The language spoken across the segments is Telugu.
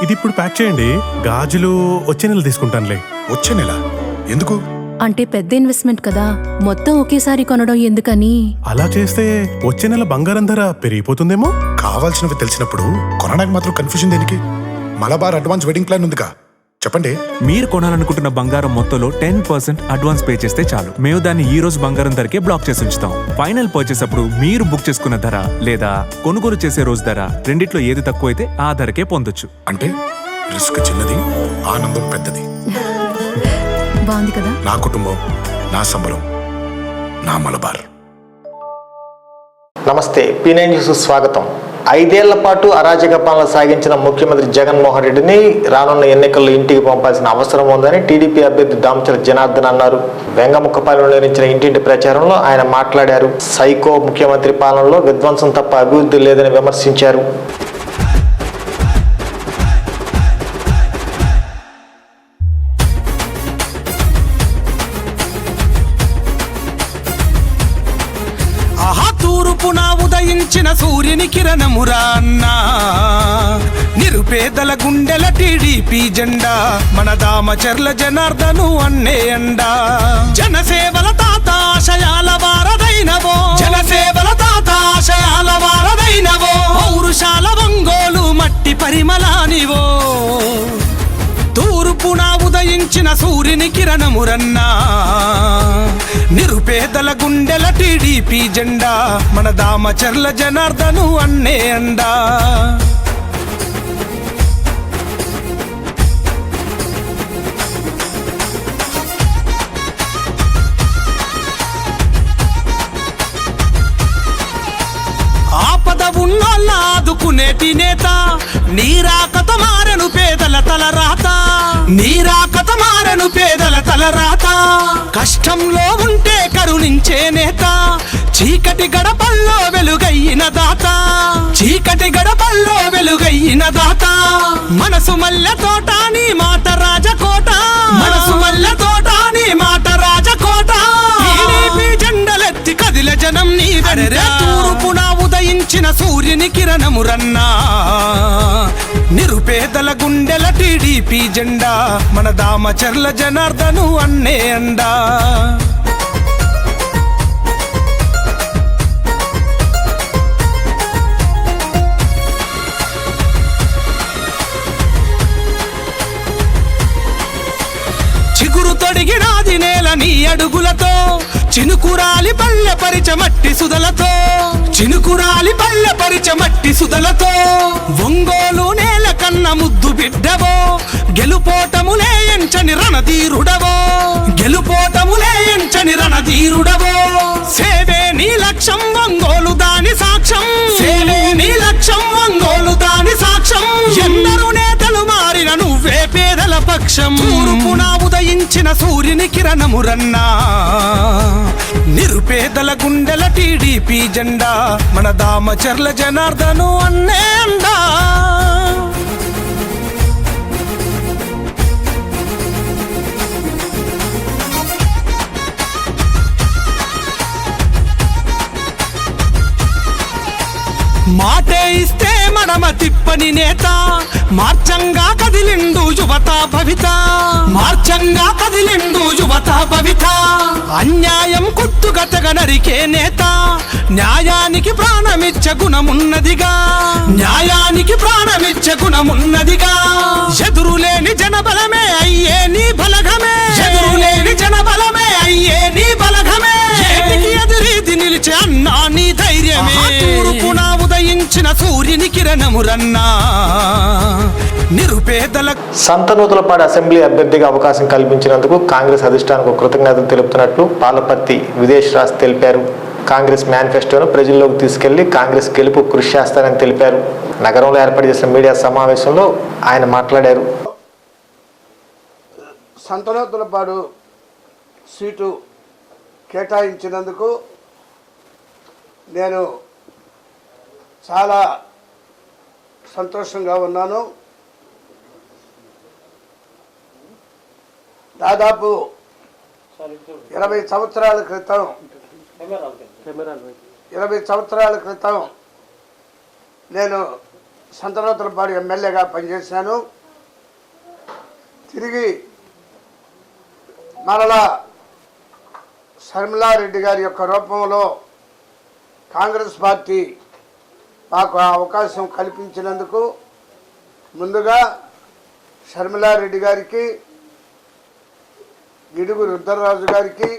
ఇది ఇప్పుడు ప్యాక్ చేయండి. గాజులు వచ్చే నెల తీసుకుంటానులే. వచ్చే నెల ఎందుకు? అంటే పెద్ద ఇన్వెస్ట్మెంట్ కదా, మొత్తం ఒకేసారి కొనడం ఎందుకని. అలా చేస్తే వచ్చే నెల బంగారం ధర పెరిగిపోతుందేమో. కావాల్సినవి తెలిసినప్పుడు కొనడానికి మాత్రం కన్ఫ్యూజన్ దేనికి? మలబార్ అడ్వాన్స్ వెడ్డింగ్ ప్లాన్ ఉందిగా, చెప్పండి. మీరు కొనాలనుకుంటున్న బంగారం మొత్తంలో 10% అడ్వాన్స్ పే చేస్తే చాలు. మేము దాన్ని ఈ రోజు బంగారం ధరకే బ్లాక్ చేసి ఉంచుతాం. ఫైనల్ పర్చేస్ అప్పుడు మీరు బుక్ చేసుకున్న ధర లేదా కొనుగోలు చేసే రోజు ధర రెండిట్లో ఏది తక్కువైతే ఆ ధరకే పొందొచ్చు. అంటే రిస్క్ చిన్నది, ఆనందం పెద్దది. బాగుంది కదా. నా కుటుంబం, నా సంబరం, నా మలబార్. నమస్తే, P9 న్యూస్ స్వాగతం. 5 ఏళ్ల పాటు అరాచక పాలన సాగించిన ముఖ్యమంత్రి జగన్మోహన్ రెడ్డిని రానున్న ఎన్నికల్లో ఇంటికి పంపాల్సిన అవసరం ఉందని టీడీపీ అభ్యర్థి దామచల జనార్దన్ అన్నారు. వెంగముక్కపాలెంలో నిర్వహించిన ఇంటింటి ప్రచారంలో ఆయన మాట్లాడారు. సైకో ముఖ్యమంత్రి పాలనలో విధ్వంసం తప్ప అభివృద్ధి లేదని విమర్శించారు. తూర్పున ఉదయించిన సూర్యుని కిరణమురా అన్నా, నిరుపేదల గుండెల టీడీపీ జెండా, మన దామచర్ల జనార్దను అన్నే అండా. జనసేవల తాత ఆశయాల వారదైనవో, జనసేవల తాత ఆశయాల వారదైనవో, పౌరుషాల ఒంగోలు మట్టి పరిమళానివో. తూర్పున ఉదయించిన సూర్యుని కిరణమురన్నా, నిరుపేదల గుండెల టీడీపీ జెండా, మన దామచర్ల జనార్దను అన్నే అండా. ఆపద ఉన్నోళ్ళ ఆదుకునేటి నేత, నీరాకత మారెను పేదల తలరాత, నీరాకత మారెను పేదల తలరాత. కష్టంలో ఉంటే కరుణించే నేత, చీకటి గడపల్లో వెలుగయ్యిన దాత, చీకటి గడపల్లో వెలుగయ్యిన దాత. మనసు మల్లె తోట నీ మాట రాజకోట, మనసు మల్లె తోట నీ మాట రాజకోట. టీడీపీ జెండలెత్తి కదిల జనం నీ వెంట. తూర్పున ఉదయించిన సూర్యుని కిరణమురన్నా, నిరుపేదల గుండెల టీడీపీ జెండా, మన దామచర్ల జనార్దను అన్నే అండా. చిగురు తొడిగినాది నేల నీ అడుగులతో, చినుకురాలి పల్లె పరిచమట్టి సుదలతో, చినుకురాలి పల్లె పరిచమట్టి సుదలతో. ఒంగోలు నేల కన్న ముద్దు బిడ్డవో, గెలుపోటములే ఎంచని రణధీరుడవో, గెలుపోటములే ఎంచని రణధీరుడవో. సేవే నీ లక్ష్యం ఒంగోలు దాని సాక్ష్యం, సేవే నీ లక్ష్యం ఒంగోలు దాని సాక్ష్యం. ఎందరూ నేతలు మారిన నువ్వే పేదల పక్షం. తూర్పున ఉదయించిన సూర్యుని కిరణమురన్నా, నిరుపేదల గుండెల టీడీపీ జెండా, మన దామచర్ల జనార్దను అన్నే అండా. మాటే ఇస్తే మనమ తిప్పని నేత, మార్చంగా కదిలిండు యువత భవిత, మార్చంగా కదిలిండు యువత భవిత. అన్యాయం కొట్టుగా తెగ నరికే నేత, న్యాయానికి ప్రాణమిచ్చ గుణమున్నదిగా, న్యాయానికి ప్రాణమిచ్చ గుణమున్నదిగా. ఎదురులేని జనబలమే అయ్యే నీ బలగమే, ఎదురులేని జనబలమే అయ్యే నీ బలగమే. ఏటికి ఎదురీది నిలిచే అన్నా నీ ధైర్యమే. తూర్పున ఉదయించిన సూర్యుని కిరణమురన్నా, నిరుపేదల. సంతనూతలపాడు అసెంబ్లీ అభ్యర్థిగా అవకాశం కల్పించినందుకు కాంగ్రెస్ అధిష్టానానికి కృతజ్ఞతలు తెలుపుతున్నట్లు పాలపర్తి విదేశ్ రాజ్ తెలిపారు. కాంగ్రెస్ మేనిఫెస్టోను ప్రజల్లోకి తీసుకెళ్లి కాంగ్రెస్ గెలుపు కృషి చేస్తారని తెలిపారు. నగరంలో ఏర్పాటు చేసిన మీడియా సమావేశంలో ఆయన మాట్లాడారు. సంతనూతలపాడు సీటు కేటాయించినందుకు నేను చాలా సంతోషంగా ఉన్నాను. దాదాపు 20 సంవత్సరాల క్రితం నేను సంతనూతలపాడు ఎమ్మెల్యేగా పనిచేశాను. తిరిగి మరలా షర్మిలారెడ్డి గారి యొక్క రూపంలో కాంగ్రెస్ పార్టీ మాకు ఆ అవకాశం కల్పించినందుకు ముందుగా షర్మిలారెడ్డి గారికి, గిడుగు రుద్రరాజు గారికి,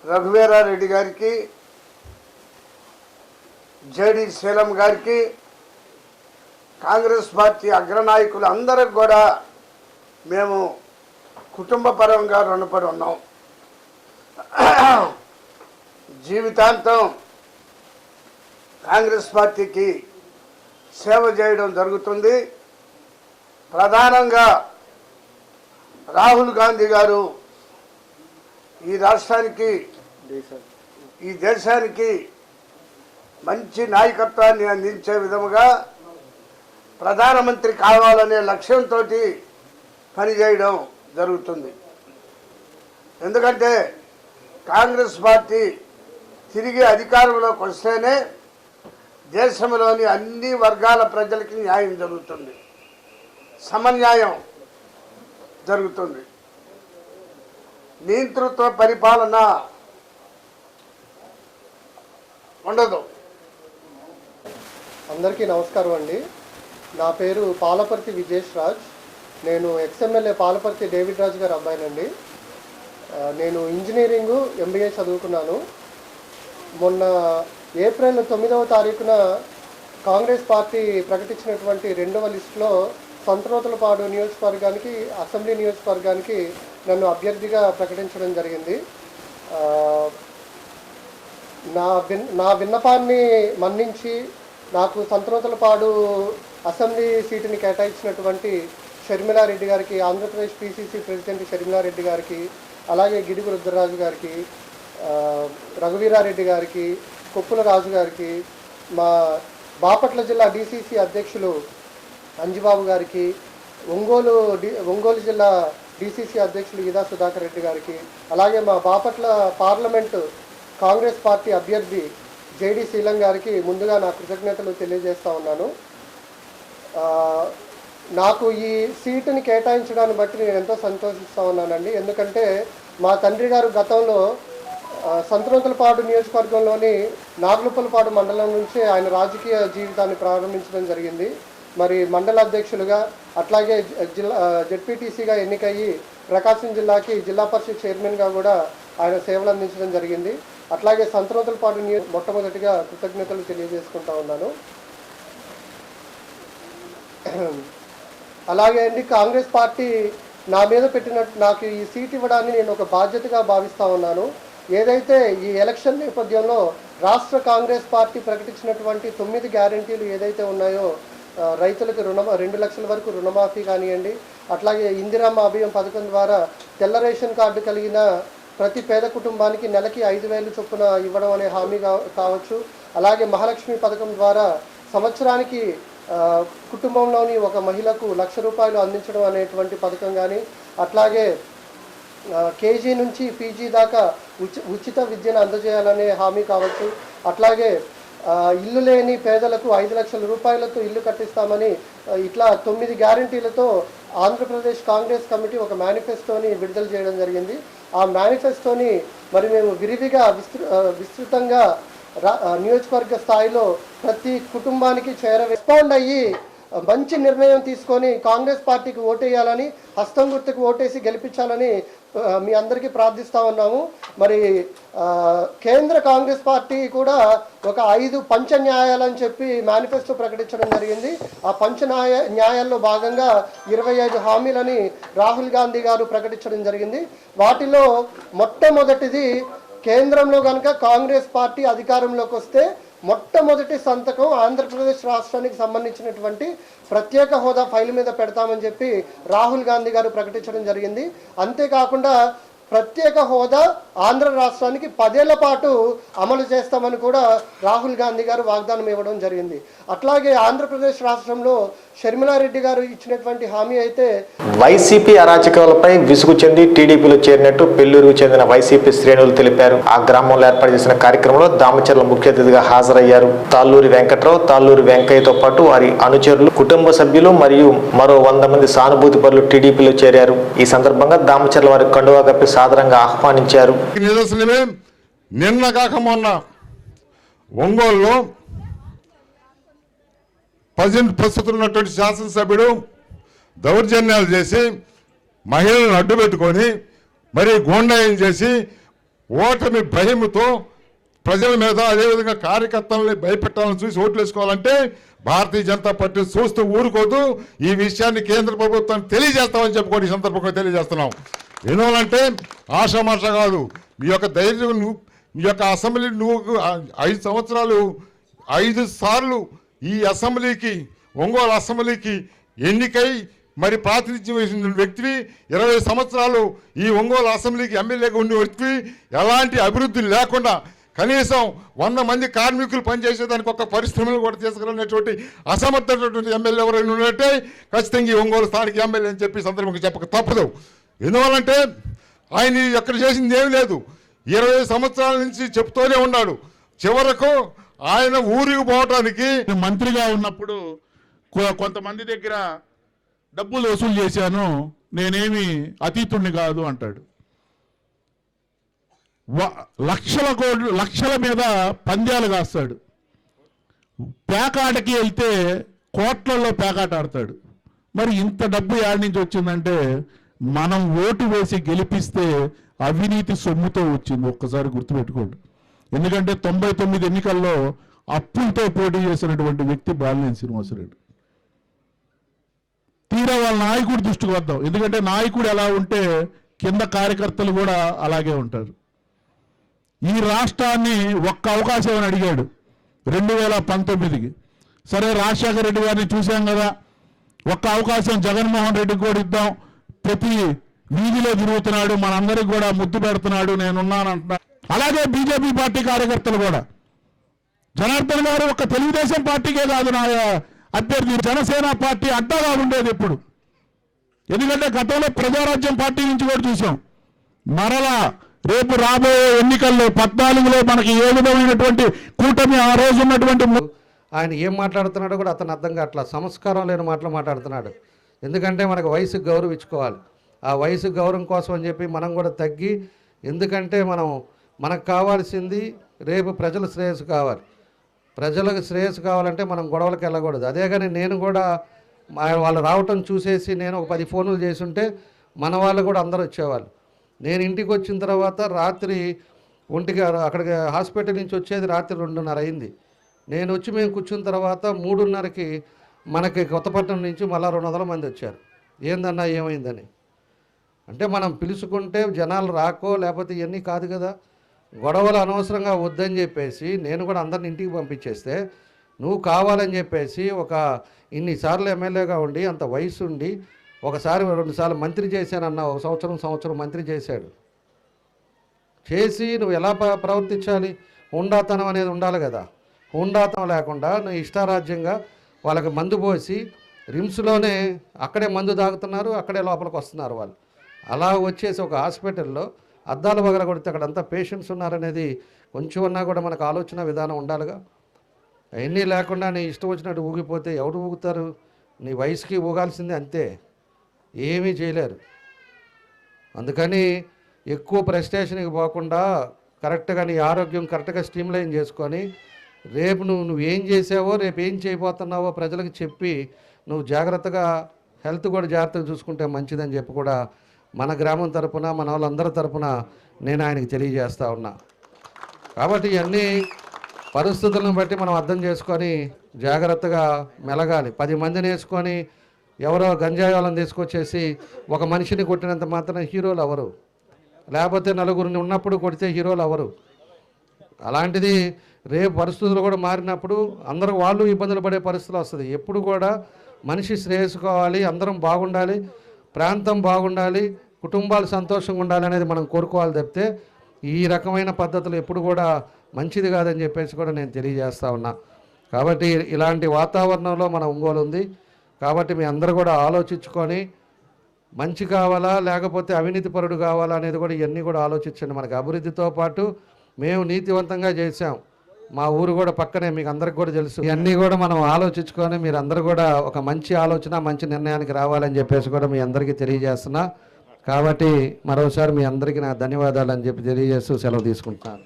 రఘువీరారెడ్డి గారికి, జేడి శీలం గారికి, కాంగ్రెస్ పార్టీ అగ్రనాయకులు అందరికి కూడా మేము కుటుంబ పరంగా రుణపడి ఉన్నాం. జీవితాంతం కాంగ్రెస్ పార్టీకి సేవ చేయడం జరుగుతుంది. ప్రధానంగా రాహుల్ గాంధీ గారు ఈ రాష్ట్రానికి, ఈ దేశానికి మంచి నాయకత్వాన్ని అందించే విధముగా ప్రధానమంత్రి కావాలనే లక్ష్యంతో పనిచేయడం జరుగుతుంది. ఎందుకంటే కాంగ్రెస్ పార్టీ తిరిగి అధికారంలోకి వస్తేనే దేశంలోని అన్ని వర్గాల ప్రజలకి న్యాయం జరుగుతుంది, సమన్యాయం జరుగుతుంది. నియంతృత్వ పరిపాలన ఉండదు. అందరికీ నమస్కారం అండి. నా పేరు పాలపర్తి విజేష్ రాజ్. నేను ఎక్స్ఎమ్మెల్యే పాలపర్తి డేవిడ్ రాజు గారి అబ్బాయినండి. నేను ఇంజనీరింగు ఎంబీఏ చదువుకున్నాను. మొన్న ఏప్రిల్ 9వ తారీఖున కాంగ్రెస్ పార్టీ ప్రకటించినటువంటి 2వ లిస్టులో సంతనూతలపాడు నియోజకవర్గానికి, అసెంబ్లీ నియోజకవర్గానికి నన్ను అభ్యర్థిగా ప్రకటించడం జరిగింది. నా విన్నపాన్ని మన్నించి నాకు సంతనూతలపాడు అసెంబ్లీ సీటుని కేటాయించినటువంటి షర్మిలారెడ్డి గారికి, ఆంధ్రప్రదేశ్ పిసిసి ప్రెసిడెంట్ షర్మిలారెడ్డి గారికి, అలాగే గిడుగు రుద్రరాజు గారికి, రఘువీరారెడ్డి గారికి, కొప్పుల రాజు గారికి, మా బాపట్ల జిల్లా డిసిసి అధ్యక్షులు అంజిబాబు గారికి, ఒంగోలు జిల్లా డిసిసి అధ్యక్షులు ఈదా సుధాకర్ రెడ్డి గారికి, అలాగే మా బాపట్ల పార్లమెంటు కాంగ్రెస్ పార్టీ అభ్యర్థి జేడి శీలం గారికి ముందుగా నా కృతజ్ఞతలు తెలియజేస్తూ ఉన్నాను. నాకు ఈ సీటుని కేటాయించడాన్ని బట్టి నేను ఎంతో సంతోషిస్తూ ఉన్నానండి. ఎందుకంటే మా తండ్రి గారు గతంలో సంతనూతలపాడు నియోజకవర్గంలోని నాగులుప్పలపాడు మండలం నుంచి ఆయన రాజకీయ జీవితాన్ని ప్రారంభించడం జరిగింది. మరి మండల అధ్యక్షులుగా, అట్లాగే జెడ్పీటీసీగా ఎన్నికయ్యి ప్రకాశం జిల్లాకి జిల్లా పరిషత్ చైర్మన్గా కూడా ఆయన సేవలు అందించడం జరిగింది. అట్లాగే సంతనూతలపాడు మొట్టమొదటిగా కృతజ్ఞతలు తెలియజేసుకుంటా ఉన్నాను. అలాగే అండి, కాంగ్రెస్ పార్టీ నా మీద పెట్టినట్టు నాకు ఈ సీట్ ఇవ్వడాన్ని నేను ఒక బాధ్యతగా భావిస్తూ ఉన్నాను. ఏదైతే ఈ ఎలక్షన్ నేపథ్యంలో రాష్ట్ర కాంగ్రెస్ పార్టీ ప్రకటించినటువంటి 9 గ్యారంటీలు ఏదైతే ఉన్నాయో, రైతులకు 2 లక్షల వరకు రుణమాఫీ కానివ్వండి, అట్లాగే ఇందిరమ్మ అభయం పథకం ద్వారా తెల్ల రేషన్ కార్డు కలిగిన ప్రతి పేద కుటుంబానికి నెలకి 5,000 చొప్పున ఇవ్వడం అనే హామీ కావచ్చు, అలాగే మహాలక్ష్మి పథకం ద్వారా సంవత్సరానికి కుటుంబంలోని ఒక మహిళకు 1,00,000 రూపాయలు అందించడం అనేటువంటి పథకం కానీ, అట్లాగే కేజీ నుంచి పీజీ దాకా ఉచిత విద్యను అందజేయాలనే హామీ కావచ్చు, అట్లాగే ఇల్లు లేని పేదలకు 5 లక్షల రూపాయలతో ఇల్లు కట్టిస్తామని, ఇట్లా 9 గ్యారంటీలతో ఆంధ్రప్రదేశ్ కాంగ్రెస్ కమిటీ ఒక మేనిఫెస్టోని విడుదల చేయడం జరిగింది. ఆ మేనిఫెస్టోని మరి మేము విరివిగా విస్తృతంగా నియోజకవర్గ స్థాయిలో ప్రతి కుటుంబానికి రెస్పాండ్ అయ్యి మంచి నిర్ణయం తీసుకొని కాంగ్రెస్ పార్టీకి ఓటేయాలని, హస్తం గుర్తుకు ఓటేసి గెలిపించాలని మీ అందరికీ ప్రార్థిస్తూ ఉన్నాము. మరి కేంద్ర కాంగ్రెస్ పార్టీ కూడా ఒక 5 పంచ న్యాయాలని చెప్పి మేనిఫెస్టో ప్రకటించడం జరిగింది. ఆ పంచ న్యాయాల్లో భాగంగా 25 హామీలని రాహుల్ గాంధీ గారు ప్రకటించడం జరిగింది. వాటిలో మొట్టమొదటిది, కేంద్రంలో కనుక కాంగ్రెస్ పార్టీ అధికారంలోకి వస్తే మొట్టమొదటి సంతకం ఆంధ్రప్రదేశ్ రాష్ట్రానికి సంబంధించినటువంటి ప్రత్యేక హోదా ఫైల్ మీద పెడతామని చెప్పి రాహుల్ గాంధీ గారు ప్రకటించడం జరిగింది. అంతేకాకుండా ప్రత్యేక హోదా ఆంధ్ర రాష్ట్రానికి 10 ఏళ్ల పాటు అమలు చేస్తామని కూడా రాహుల్ గాంధీ గారు వాగ్దానం ఇవ్వడం జరిగింది. అట్లాగే ఆంధ్రప్రదేశ్ రాష్ట్రంలో షర్మిలారెడ్డి గారు ఇచ్చినటువంటి హామీ అయితే వైసీపీ అరాచకాలపై విసుగు చెంది టీడీపీలో చేరినట్టు పెళ్లూరుకు చెందిన వైసీపీ శ్రేణులు తెలిపారు. ఆ గ్రామంలో ఏర్పాటు చేసిన కార్యక్రమంలో దామచర్ల ముఖ్య అతిథిగా హాజరయ్యారు. తాళ్ళూరి వెంకట్రావు, తాళ్ళూరి వెంకయ్యతో పాటు వారి అనుచరులు, కుటుంబ సభ్యులు మరియు మరో 100 మంది సానుభూతి పరులు టీడీపీలో చేరారు. ఈ సందర్భంగా దామచర్ల వారి కండువా కప్పి సాదరంగా ఆహ్వానించారు. నిదర్శనమే నిన్న కాక మొన్న ఒంగోలులో ప్రస్తుతం ఉన్నటువంటి శాసనసభ్యుడు దౌర్జన్యాలు చేసి మహిళలను అడ్డు పెట్టుకొని మరి గూండాయం చేసి ఓటమి భయముతో ప్రజల మీద అదేవిధంగా కార్యకర్తలని భయపెట్టాలని చూసి ఓట్లు వేసుకోవాలంటే భారతీయ జనతా పార్టీ చూస్తూ ఊరుకోదు. ఈ విషయాన్ని కేంద్ర ప్రభుత్వాన్ని తెలియజేస్తామని చెప్పుకోండి. ఈ సందర్భంగా తెలియజేస్తున్నాం. ఎందువల్లంటే ఆషామాష కాదు. మీ యొక్క ధైర్యం, మీ యొక్క అసెంబ్లీ నువ్వు 5 సంవత్సరాలు 5 సార్లు ఈ అసెంబ్లీకి, ఒంగోలు అసెంబ్లీకి ఎన్నికై మరి ప్రాతినిధ్యం వహించిన వ్యక్తివి, 20 సంవత్సరాలు ఈ ఒంగోలు అసెంబ్లీకి ఎమ్మెల్యేగా ఉండే వ్యక్తివి, ఎలాంటి అభివృద్ధి లేకుండా కనీసం 100 మంది కార్మికులు పనిచేసేదానికి ఒక పరిశ్రమలు కూడా తీసుకురానటువంటి అసమర్థమైనటువంటి ఎమ్మెల్యే ఎవరైనా ఉన్నట్టే ఖచ్చితంగా ఈ ఒంగోలు స్థానిక ఎమ్మెల్యే అని చెప్పి సందర్భంగా చెప్పక తప్పదు. ఎందువల్లంటే ఆయన ఎక్కడ చేసింది ఏమీ లేదు. 20 సంవత్సరాల నుంచి చెప్తూనే ఉన్నాడు. చివరకు ఆయన ఊరికి పోవటానికి మంత్రిగా ఉన్నప్పుడు కొంతమంది దగ్గర డబ్బులు వసూలు చేశాను, నేనేమి అతీతుణ్ణి కాదు అంటాడు. లక్షల మీద పంద్యాలు కాస్తాడు. పేకాటకి వెళ్తే కోట్లలో పేకాట ఆడతాడు. మరి ఇంత డబ్బు యాడ్ నుంచి వచ్చిందంటే మనం ఓటు వేసి గెలిపిస్తే అవినీతి సొమ్ముతో వచ్చింది. ఒక్కసారి గుర్తుపెట్టుకోండి. ఎందుకంటే 99 ఎన్నికల్లో అప్పులతో పోటీ చేసినటువంటి వ్యక్తి బాలినేని శ్రీనివాసరెడ్డి. తీరా వాళ్ళ నాయకుడి దృష్టికి వద్దాం. ఎందుకంటే నాయకుడు ఎలా ఉంటే కింద కార్యకర్తలు కూడా అలాగే ఉంటారు. ఈ రాష్ట్రాన్ని ఒక్క అవకాశం అని అడిగాడు 2019కి. సరే, రాజశేఖర రెడ్డి గారిని చూసాం కదా, ఒక్క అవకాశం జగన్మోహన్ రెడ్డికి కూడా ఇద్దాం. ప్రతి వీధిలో తిరుగుతున్నాడు, మనందరికి కూడా ముద్దు పెడుతున్నాడు, నేనున్నానంటున్నా. అలాగే బీజేపీ పార్టీ కార్యకర్తలు కూడా జనార్దన్ గారు ఒక తెలుగుదేశం పార్టీకే కాదు నా అభ్యర్థి, జనసేన పార్టీ అడ్డగా ఉండేది ఎప్పుడు. ఎందుకంటే గతంలో ప్రజారాజ్యం పార్టీ నుంచి కూడా చూసాం. మరలా రేపు రాబోయే ఎన్నికల్లో 14లో మనకి ఏ విధమైనటువంటి కూటమి ఆ రోజు ఉన్నటువంటి ఆయన ఏం మాట్లాడుతున్నాడో కూడా అతను అర్థం కావట్లా. సంస్కారం లేని మాటలు మాట్లాడుతున్నాడు. ఎందుకంటే మనకు వయసుకు గౌరవించుకోవాలి. ఆ వయసు గౌరవం కోసం అని చెప్పి మనం కూడా తగ్గి, ఎందుకంటే మనకు కావాల్సింది రేపు ప్రజల శ్రేయస్సు కావాలి. ప్రజలకు శ్రేయస్సు కావాలంటే మనం గొడవలకు వెళ్ళకూడదు. అదే కానీ నేను కూడా వాళ్ళు రావటం చూసేసి నేను ఒక 10 ఫోన్లు చేసుంటే మన వాళ్ళు కూడా అందరూ వచ్చేవాళ్ళు. నేను ఇంటికి వచ్చిన తర్వాత రాత్రి 1కి అక్కడికి హాస్పిటల్ నుంచి వచ్చేది రాత్రి 2:30 అయింది. నేను వచ్చి మేము కూర్చున్న తర్వాత 3:30కి మనకి కొత్తపట్నం నుంచి మళ్ళీ 200 మంది వచ్చారు. ఏందన్నా ఏమైందని అంటే మనం పిలుచుకుంటే జనాలు రాకో లేకపోతే ఇవన్నీ కాదు కదా. గొడవలు అనవసరంగా వద్దని చెప్పేసి నేను కూడా అందరిని ఇంటికి పంపించేస్తే, నువ్వు కావాలని చెప్పేసి ఒక ఇన్నిసార్లు ఎమ్మెల్యేగా ఉండి అంత వయసు ఉండి ఒకసారి 2 సార్లు మంత్రి చేశానన్న, ఒక సంవత్సరం మంత్రి చేశాడు. చేసి నువ్వు ఎలా ప్రవర్తించాలి? హుండాతనం అనేది ఉండాలి కదా. హుండాతనం లేకుండా నువ్వు ఇష్టారాజ్యంగా వాళ్ళకి మందు పోసి రిమ్స్లోనే అక్కడే మందు తాగుతున్నారు, అక్కడే లోపలికి వస్తున్నారు వాళ్ళు. అలా వచ్చేసి ఒక హాస్పిటల్లో అద్దాల బగల కొడితే అక్కడ అంతా పేషెంట్స్ ఉన్నారనేది కొంచెం అన్నా కూడా మనకు ఆలోచన విధానం ఉండాలిగా. అవన్నీ లేకుండా నీ ఇష్టం వచ్చినట్టు ఊగిపోతే ఎవరు ఊగుతారు? నీ వయసుకి ఊగాల్సిందే, అంతే, ఏమీ చేయలేరు. అందుకని ఎక్కువ ప్రెస్టేషన్కి పోకుండా కరెక్ట్గా నీ ఆరోగ్యం కరెక్ట్గా స్ట్రీమ్లైన్ చేసుకొని రేపు నువ్వేం చేసావో రేపు ఏం చేయబోతున్నావో ప్రజలకు చెప్పి నువ్వు జాగ్రత్తగా హెల్త్ కూడా జాగ్రత్తగా చూసుకుంటే మంచిదని చెప్పి కూడా మన గ్రామం తరపున మన వాళ్ళందరి తరపున నేను ఆయనకి తెలియజేస్తూ ఉన్నా. కాబట్టి ఇవన్నీ పరిస్థితులను బట్టి మనం అర్థం చేసుకొని జాగ్రత్తగా మెలగాలి. 10 మందిని వేసుకొని ఎవరో గంజాయి వాళ్ళని తీసుకొచ్చేసి ఒక మనిషిని కొట్టినంత మాత్రం హీరోలు అవరు, లేకపోతే నలుగురిని ఉన్నప్పుడు కొడితే హీరోలు అవరు. అలాంటిది రేపు పరిస్థితులు కూడా మారినప్పుడు అందరూ వాళ్ళు ఇబ్బందులు పడే పరిస్థితులు వస్తుంది. ఎప్పుడు కూడా మనిషి శ్రేయస్సు కావాలి, అందరం బాగుండాలి, ప్రాంతం బాగుండాలి, కుటుంబాలు సంతోషంగా ఉండాలి అనేది మనం కోరుకోవాలి తప్పితే ఈ రకమైన పద్ధతులు ఎప్పుడు కూడా మంచిది కాదని చెప్పేసి కూడా నేను తెలియజేస్తా ఉన్నా. కాబట్టి ఇలాంటి వాతావరణంలో మన ఒంగోలు ఉంది. కాబట్టి మీ అందరూ కూడా ఆలోచించుకొని మంచి కావాలా లేకపోతే అవినీతి పరుడు కావాలా అనేది కూడా ఇవన్నీ కూడా ఆలోచించండి. మనకు అభివృద్ధితో పాటు మేము నీతివంతంగా చేసాం. మా ఊరు కూడా పక్కనే, మీకు అందరికి కూడా తెలుసు. ఇవన్నీ కూడా మనం ఆలోచించుకొని మీరు అందరూ కూడా ఒక మంచి ఆలోచన మంచి నిర్ణయానికి రావాలని చెప్పేసి కూడా మీ అందరికీ తెలియజేస్తున్నా. కాబట్టి మరోసారి మీ అందరికీ నా ధన్యవాదాలు అని చెప్పి తెలియజేస్తూ సెలవు తీసుకుంటున్నాను.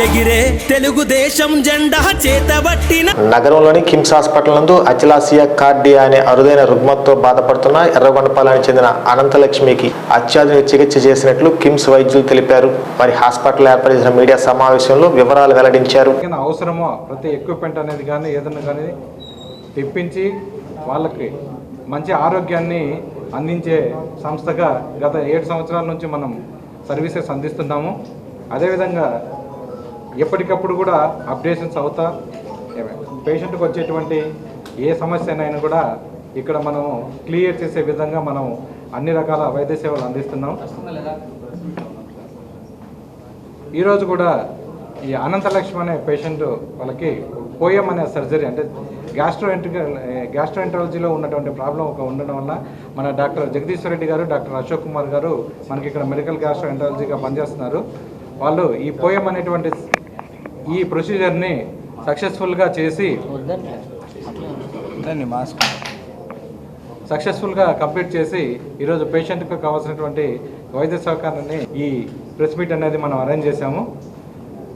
ఎగిరే తెలుగుదేశం జెండా చేతబట్టిన నగరంలోని కిమ్స్ హాస్పిటల్ నందు అచిలాసియా కార్డియా అనే అరుదైన రుగ్మతతో బాధపడుతున్న ఎర్రగొండపాలెనికి చెందిన అనంతలక్ష్మికి అత్యాధునిక చికిత్స చేసినట్లు కిమ్స్ వైద్యులు తెలిపారు. మరి హాస్పిటల్ ఏర్పాటు చేసిన మీడియా సమావేశంలో వివరాలు వెల్లడించారు. అవసరమో ప్రతి ఎక్విప్మెంట్ అనేది కానీ ఏదన్నా కానీ తెప్పించి వాళ్ళకి మంచి ఆరోగ్యాన్ని అందించే సంస్థగా గత 7 సంవత్సరాల నుంచి మనం సర్వీసెస్ అందిస్తున్నాము. అదేవిధంగా ఎప్పటికప్పుడు కూడా అప్డేషన్స్ అవుతా పేషెంట్కి వచ్చేటువంటి ఏ సమస్యనైనా కూడా ఇక్కడ మనం క్లియర్ చేసే విధంగా మనం అన్ని రకాల వైద్య సేవలు అందిస్తున్నాం. ఈరోజు కూడా ఈ అనంతలక్ష్మి అనే పేషెంట్ వాళ్ళకి పోయం అనే సర్జరీ అంటే గ్యాస్ట్రోఎంట్రాలజీలో ఉన్నటువంటి ప్రాబ్లం ఒక ఉండడం వల్ల మన డాక్టర్ జగదీశ్వర్ రెడ్డి గారు, డాక్టర్ అశోక్ కుమార్ గారు మనకి ఇక్కడ మెడికల్ గ్యాస్ట్రోఎంట్రాలజీగా పనిచేస్తున్నారు. వాళ్ళు ఈ పోయం అనేటువంటి ఈ ప్రొసీజర్ని సక్సెస్ఫుల్గా చేసి కంప్లీట్ చేసి ఈరోజు పేషెంట్కి కావాల్సినటువంటి వైద్య సహకారాన్ని ఈ ప్రెస్ మీట్ అనేది మనం అరేంజ్ చేశాము.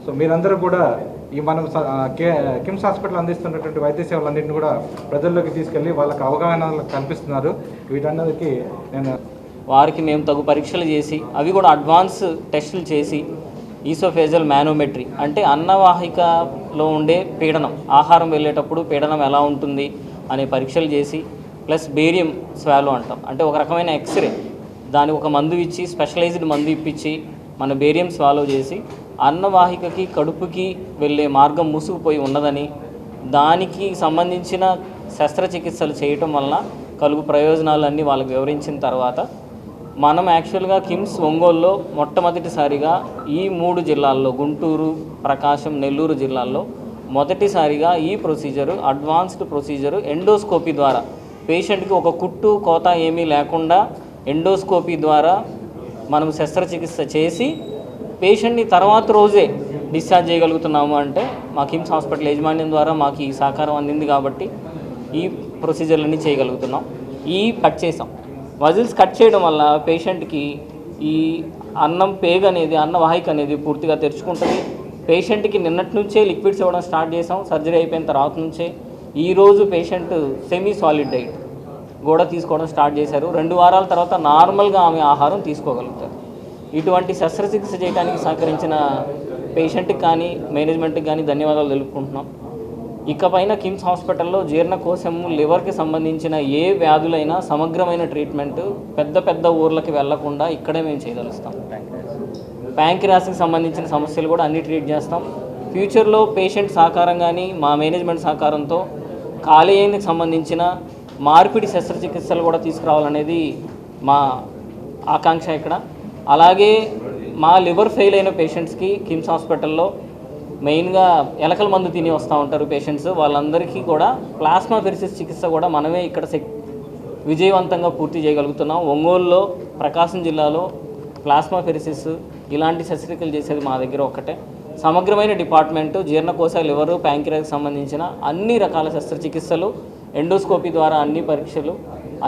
సో మీరందరూ కూడా ఈ మనం కిమ్స్ హాస్పిటల్ అందిస్తున్నటువంటి వైద్య సేవలన్నింటినీ కూడా ప్రజల్లోకి తీసుకెళ్ళి వాళ్ళకి అవగాహన కల్పిస్తున్నారు. వీటన్నిటికీ వారికి మేము తగు పరీక్షలు చేసి అవి కూడా అడ్వాన్స్ టెస్టులు చేసి ఈసోఫేజల్ మానోమెట్రీ అంటే అన్నవాహికలో ఉండే పీడనం, ఆహారం వెళ్ళేటప్పుడు పీడనం ఎలా ఉంటుంది అనే పరీక్షలు చేసి ప్లస్ బేరియం స్వాలో అంటాం అంటే ఒక రకమైన ఎక్స్రే, దానికి ఒక మందు ఇచ్చి స్పెషలైజ్డ్ మందు ఇప్పించి మన బేరియం స్వాలో చేసి అన్నవాహికకి కడుపుకి వెళ్ళే మార్గం మూసుకుపోయి ఉన్నదని దానికి సంబంధించిన శస్త్రచికిత్సలు చేయటం వలన కలుగు ప్రయోజనాలన్నీ వాళ్ళకి వివరించిన తర్వాత మనం యాక్చువల్గా కిమ్స్ ఒంగోలులో మొట్టమొదటిసారిగా ఈ 3 జిల్లాల్లో గుంటూరు, ప్రకాశం, నెల్లూరు జిల్లాల్లో మొదటిసారిగా ఈ ప్రొసీజరు అడ్వాన్స్డ్ ప్రొసీజరు ఎండోస్కోపీ ద్వారా పేషెంట్కి ఒక కుట్టు కోత ఏమీ లేకుండా ఎండోస్కోపీ ద్వారా మనం శస్త్రచికిత్స చేసి పేషెంట్ని తర్వాత రోజే డిశ్చార్జ్ చేయగలుగుతున్నాము. అంటే మా కిమ్స్ హాస్పిటల్ యాజమాన్యం ద్వారా మాకు ఈ సహకారం అందింది కాబట్టి ఈ ప్రొసీజర్లన్నీ చేయగలుగుతున్నాం. కట్ చేసాం. మజిల్స్ కట్ చేయడం వల్ల పేషెంట్కి ఈ అన్నం పేగ్ అనేది అన్నవాహిక అనేది పూర్తిగా తెరుచుకుంటుంది. పేషెంట్కి నిన్నటి నుంచే లిక్విడ్స్ ఇవ్వడం స్టార్ట్ చేసాం. సర్జరీ అయిపోయిన తర్వాత నుంచే ఈరోజు పేషెంట్ సెమీ సాలిడ్ డైట్ కూడా తీసుకోవడం స్టార్ట్ చేశారు. 2 వారాల తర్వాత నార్మల్గా ఆమె ఆహారం తీసుకోగలుగుతారు. ఇటువంటి శస్త్రచికిత్స చేయడానికి సహకరించిన పేషెంట్కి కానీ మేనేజ్మెంట్కి కానీ ధన్యవాదాలు తెలుపుకుంటున్నాం. ఇకపైన కిమ్స్ హాస్పిటల్లో జీర్ణకోశము, లివర్కి సంబంధించిన ఏ వ్యాధులైనా సమగ్రమైన ట్రీట్మెంట్ పెద్ద ఊర్లకి వెళ్లకుండా ఇక్కడే మేము చేయగలుగుతాం. ప్యాంక్రియాస్కి సంబంధించిన సమస్యలు కూడా అన్ని ట్రీట్ చేస్తాం. ఫ్యూచర్లో పేషెంట్ సహకారం కానీ మా మేనేజ్మెంట్ సహకారంతో కాలేయానికి సంబంధించిన మార్పిడి శస్త్రచికిత్సలు కూడా తీసుకురావాలనేది మా ఆకాంక్ష ఇక్కడ. అలాగే మా లివర్ ఫెయిల్ అయిన పేషెంట్స్కి కిమ్స్ హాస్పిటల్లో మెయిన్గా ఎలకల మందు తిని వస్తూ ఉంటారు పేషెంట్స్, వాళ్ళందరికీ కూడా ప్లాస్మా ఫెరిసిస్ చికిత్స కూడా మనమే ఇక్కడ విజయవంతంగా పూర్తి చేయగలుగుతున్నాం. ఒంగోలులో, ప్రకాశం జిల్లాలో ప్లాస్మా ఫెరిసిస్ ఇలాంటి శస్త్రక్రియలు చేసేది మా దగ్గర ఒక్కటే. సమగ్రమైన డిపార్ట్మెంటు జీర్ణకోశ, లివరు, ప్యాంక్రియాస్కి సంబంధించిన అన్ని రకాల శస్త్రచికిత్సలు, ఎండోస్కోపీ ద్వారా అన్ని పరీక్షలు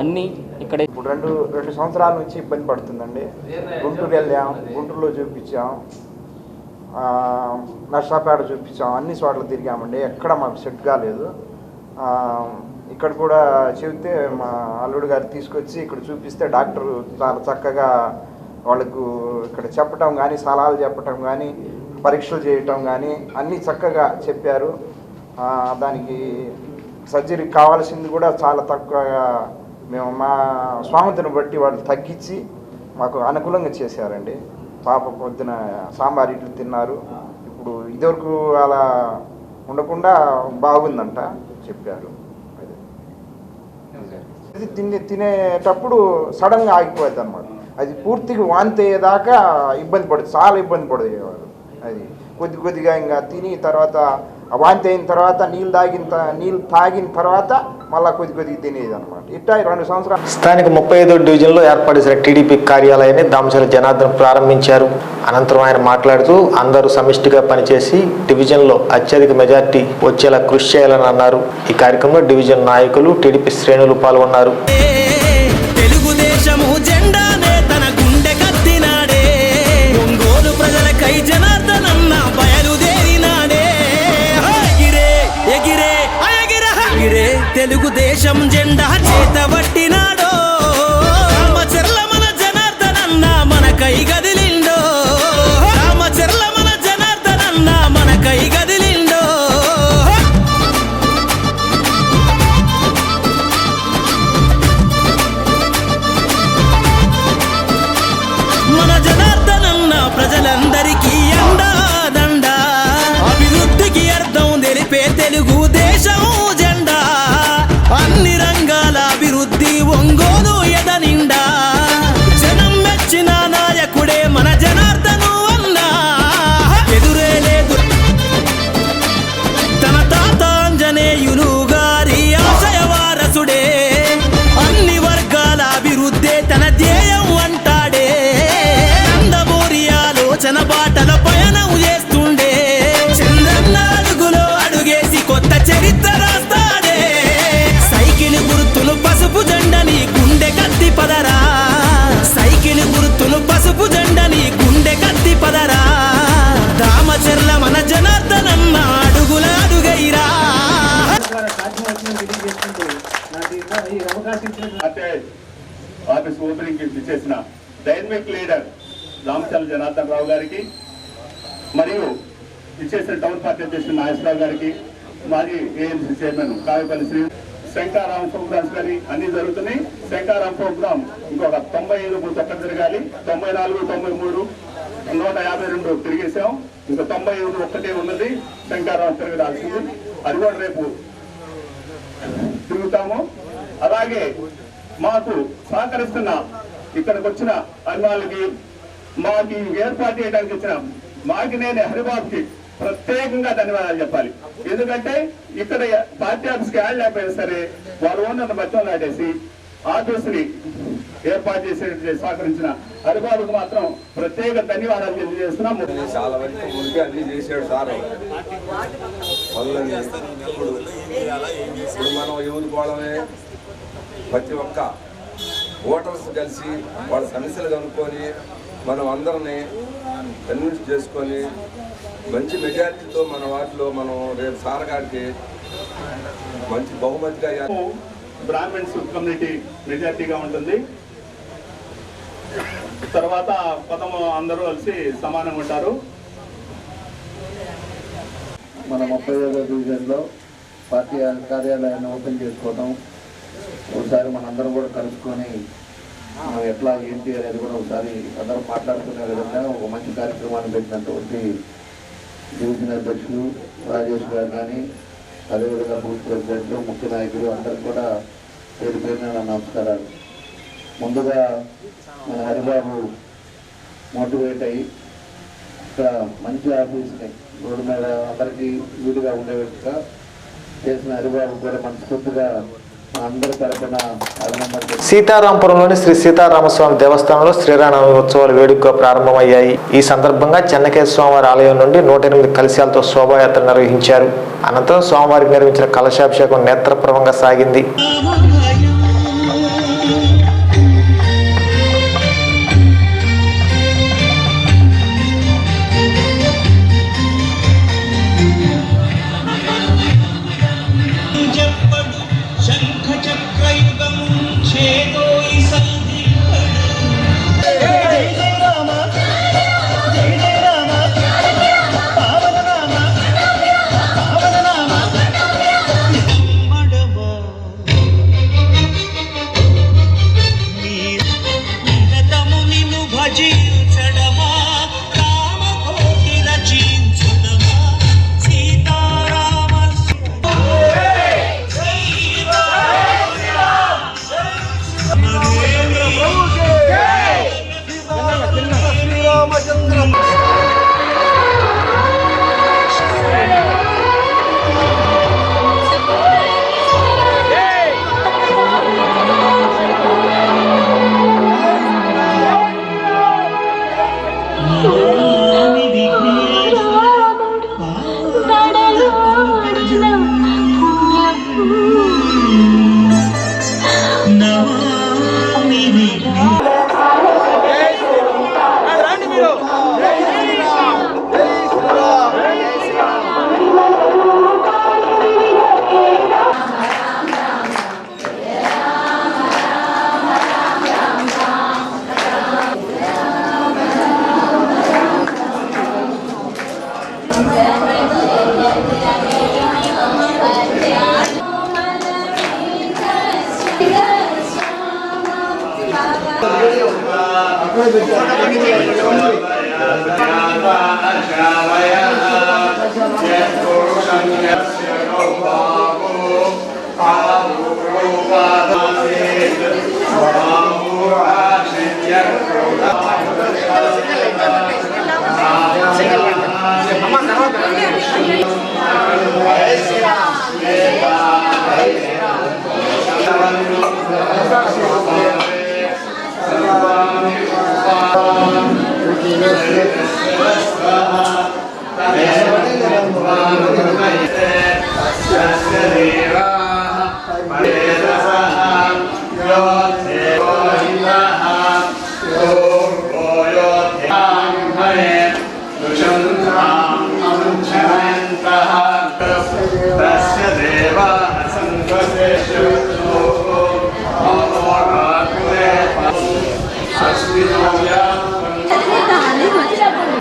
అన్నీ ఇక్కడే. ఇప్పుడు రెండు సంవత్సరాల నుంచి ఇబ్బంది పడుతుందండి. గుంటూరు వెళ్ళాం, గుంటూరులో చూపించాం, నర్సాపేట చూపించాం, అన్ని చోట్ల తిరిగామండి. ఎక్కడ మాకు సెట్ కాలేదు. ఇక్కడ కూడా చెబితే మా అల్లుడు గారు తీసుకొచ్చి ఇక్కడ చూపిస్తే డాక్టర్ చాలా చక్కగా వాళ్ళకు ఇక్కడ చెప్పటం కానీ, సలహాలు చెప్పటం కానీ, పరీక్షలు చేయటం కానీ అన్నీ చక్కగా చెప్పారు. దానికి సర్జరీ కావాల్సింది కూడా చాలా తక్కువగా మేము మా స్వామతను బట్టి వాళ్ళు తగ్గించి మాకు అనుకూలంగా చేశారండి. పాప పొద్దున సాంబార్ ఇడ్లు తిన్నారు. ఇప్పుడు ఇదివరకు అలా ఉండకుండా బాగుందంట చెప్పారు. అది తినేటప్పుడు సడన్గా ఆగిపోద్ది అన్నమాట. అది పూర్తిగా వాంతి అయ్యేదాకా ఇబ్బంది పడుతుంది, చాలా ఇబ్బంది పడేవారు. అది కొద్దిగా ఇంకా తిని తర్వాత వాంతి అయిన తర్వాత నీళ్ళు తాగిన తర్వాత మళ్ళీ కొద్దిగా తినేది అనమాట. ఇట్టా 2 సంవత్సరాలు. స్థానిక 35వ డివిజన్లో ఏర్పాటు చేసిన టీడీపీ కార్యాలయాన్ని దామచర్ల జనార్దన్ ప్రారంభించారు. అనంతరం ఆయన మాట్లాడుతూ అందరూ సమిష్టిగా పనిచేసి డివిజన్లో అత్యధిక మెజార్టీ వచ్చేలా కృషి చేయాలని అన్నారు. ఈ కార్యక్రమంలో డివిజన్ నాయకులు, టీడీపీ శ్రేణులు పాల్గొన్నారు. తెలుగుదేశము జెండానే తన గుండె కత్తినాడే, ఒంగోలు ప్రజలకై జనార్దన్ అన్న బయలుదేరినాడే. ఎగిరే తెలుగుదేశం జెండా చేతబట్టినాడో, రామచర్ల మన జనార్దన్ అన్న మనకై గదిలిండో, రామచర్ల మన జనార్దన్ అన్న మనకై గదిలిండో. మన జనార్దన్ అన్న ప్రజలందరికీ అండాదండ, అభివృద్ధికి అర్థం తెలిపే తెలుగుదేశం జెండా, అన్ని రంగాల అభివృద్ధి ఒంగోలు ఎదనిండా. జనం మెచ్చిన నాయకుడే మన జనార్దను అన్నా, ఎదురే లేదు తన తాత ఆంజనేయులు గారి ఆశయ వారసుడే, అన్ని వర్గాల అభివృద్ధే తన ధ్యేయం అంటాడే. నందమూరి ఆలోచన బాటల పయనం చేస్తుండే, చంద్రన్న అడుగులో అడుగేసి కొత్త చరిత్ర రాస్తాడే. సైకిల్ గుర్తులు పసుపు జెండని గుండె కత్తి పదరా, సైకిల్ గుర్తులు పసుపు జెండని గుండె కత్తి పదరా. దామచర్ల మన జనార్దన్ అన్న అడుగుల అడుగైరా. ఆఫీస్ ఓపెనింగ్ కి చేసిన డైనమిక్ లీడర్ దామచర్ల జనార్దన్ రావు గారికి, మరియు ఇచ్చేసిన టౌన్ పార్టీ అధ్యక్షుడు నాగేశ్వరరావు గారికి, మాజీ ఏఎంసీ చైర్మన్ కావ్యపల్లి శ్రీ, శంకారాం ప్రోగ్రామ్స్ కానీ అన్ని జరుగుతున్నాయి. శంకారాం ప్రోగ్రామ్ ఇంకొక 95 బూత్ ఒక్కటి తిరగాలి, 94, 93, 152 తిరిగేసాం. ఇంకా 95 ఒక్కటే ఉన్నది శంకారాం తిరగడాల్సింది. అది కూడా రేపు తిరుగుతాము. అలాగే మాకు సహకరిస్తున్న ఇక్కడికి వచ్చిన అభిమానులకి, మాకు ఏర్పాటు చేయడానికి వచ్చిన మాకినేని హరిబాబుకి ప్రత్యేకంగా ధన్యవాదాలు చెప్పాలి. ఎందుకంటే ఇక్కడ పార్టీ ఆఫీస్కి యాడ్ లేకపోయినా సరే వాళ్ళు ఓనర్ని బచ్చం నాటేసి ఆఫీస్ని ఏర్పాటు చేసే సహకరించిన హరిబాబుకి మాత్రం ప్రత్యేక ధన్యవాదాలు తెలియజేస్తున్నాం. చాలా వరకు ముందుగా అన్ని చేశాడు సార్. ఇప్పుడు మనం ఎదుర్కోవడమే, ప్రతి ఒక్క ఓటర్స్ కలిసి వాళ్ళ సమస్యలు కనుక్కొని మనం అందరినీ కన్విన్స్ చేసుకొని మంచి మెజారిటీతో మన వాటిలో మనం రేపు సారగాడికి మంచి బహుమతిగా. బ్రాహ్మణ్స్ కమ్యూనిటీ మెజారిటీగా ఉంటుంది. తర్వాత పదము అందరూ కలిసి సమానంగా ఉంటారు. మన 35వ డివిజన్లో పార్టీ కార్యాలయాన్ని ఓపెన్ చేసుకోవడం, ఒకసారి మనందరం కూడా కలుసుకొని మనం ఎట్లా ఏంటి అనేది కూడా ఒకసారి అందరం మాట్లాడుకునే విధంగా ఒక మంచి కార్యక్రమాన్ని పెట్టినటువంటి డివిజన్ అధ్యక్షులు రాజేష్ గారు కానీ, అదేవిధంగా బూత్ ప్రెసిడెంట్లు, ముఖ్య నాయకులు అందరికి కూడా పేరు పేరున నా నమస్కారాలు. ముందుగా మన హరిబాబు మోటివేట్ అయ్యి ఇక్కడ మంచి ఆఫీస్ని రోడ్డు మీద అందరికీ వీలుగా ఉండేట్టుగా చేసిన హరిబాబు కూడా మనస్ఫూర్తిగా అందరి తరఫున అభినందనలు. సీతారాంపురంలోని శ్రీ సీతారామస్వామి దేవస్థానంలో శ్రీరామనవమి ఉత్సవాలు వేడుకగా ప్రారంభమయ్యాయి. ఈ సందర్భంగా చెన్నకేశ్వర స్వామివారి ఆలయం నుండి 108 కలశాలతో శోభాయాత్ర నిర్వహించారు. అనంతరం స్వామివారికి నిర్వహించిన కలశాభిషేకం నేత్రప్రభంగా సాగింది. శంఖ చక్రయుగం చేదో ఈ సంధి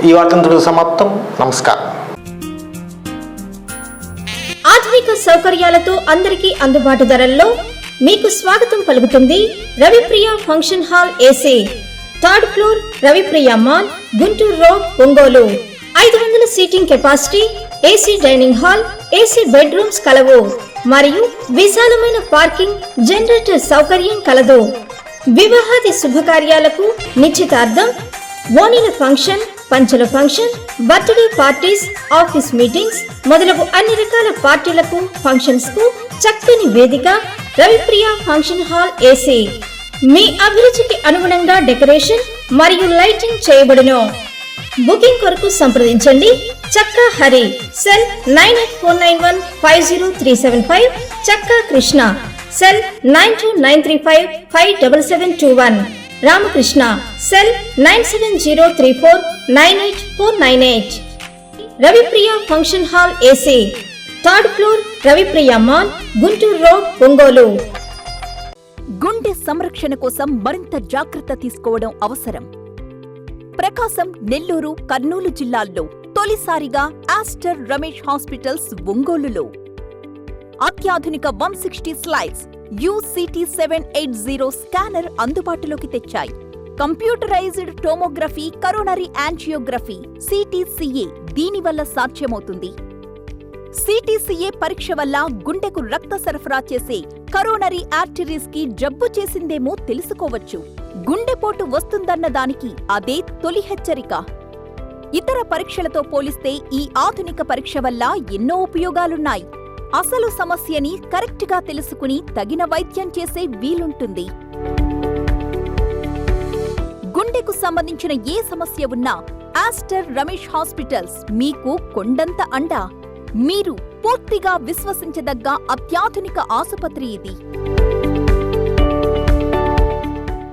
ఈ వార్తతో సమాప్తం. నమస్కారం. ఆధునిక సౌకర్యాలతో అందరికీ అందుబాటు ధరల్లో మీకు స్వాగతం పలుకుతుంది Ravipriya function hall AC, 3rd floor, Ravipriya mall, Guntur road, Ongole. 500 seating capacity, AC dining hall, AC bedrooms కలవు మరియు విశాలమైన పార్కింగ్, జనరేటర్ సౌకర్యం కలదు. వివాహాది శుభకార్యాలకు, నిశ్చితార్థం, ఓణీల ఫంక్షన్, పంచల function, birthday parties, office meetings మొదలగు అన్ని రకాల పార్టీలకు, ఫంక్షన్స్ కు చక్కని వేదిక రవిప్రియ ఫంక్షన్ హాల్ ఏసీ. మీ అభిరుచికి అనుగుణంగా డెకరేషన్ మరియు లైటింగ్ చేయబడును. బుకింగ్ కొరకు సంప్రదించండి చక్కా హరి, సెల్ 9849150375, చక్కా Krishna, cell 9293557721, Ramakrishna, cell 9703498498. Ravipriya function hall AC, 3rd floor, Ravipriya mall, Guntur road, Ongole. గుండె సంరక్షణ కోసం మరింత జాగ్రత్త తీసుకోవడం అవసరం. ప్రకాశం, నెల్లూరు, కర్నూలు జిల్లాల్లో తొలిసారిగా ఆస్టర్ రమేష్ హాస్పిటల్స్ ఒంగోలులో అత్యాధునిక 160 స్లైడ్స్ UCT780 స్కానర్ అందుబాటులోకి తెచ్చాయి. Computerised tomography, coronary angiography, CTCA దీనివల్ల సాధ్యమవుతుంది. CTCA పరీక్ష వల్ల గుండెకు రక్త సరఫరా చేసే కరోనరీ ఆర్టరీస్ కి జబ్బు చేసిందేమో తెలుసుకోవచ్చు. గుండెపోటు వస్తుందన్న దానికి అదే తొలి హెచ్చరిక. ఇతర పరీక్షలతో పోలిస్తే ఈ ఆధునిక పరీక్ష వల్ల ఎన్నో ఉపయోగాలున్నాయి. అసలు సమస్యని కరెక్ట్గా తెలుసుకుని తగిన వైద్యం చేసే వీలుంటుంది. గుండెకు సంబంధించిన ఏ సమస్య ఉన్నా ఆస్టర్ రమేష్ హాస్పిటల్స్ మీకు కొండంత అండ. మీరు పూర్తిగా విశ్వసించదగ్గ అత్యాధునిక ఆసుపత్రి ఇది.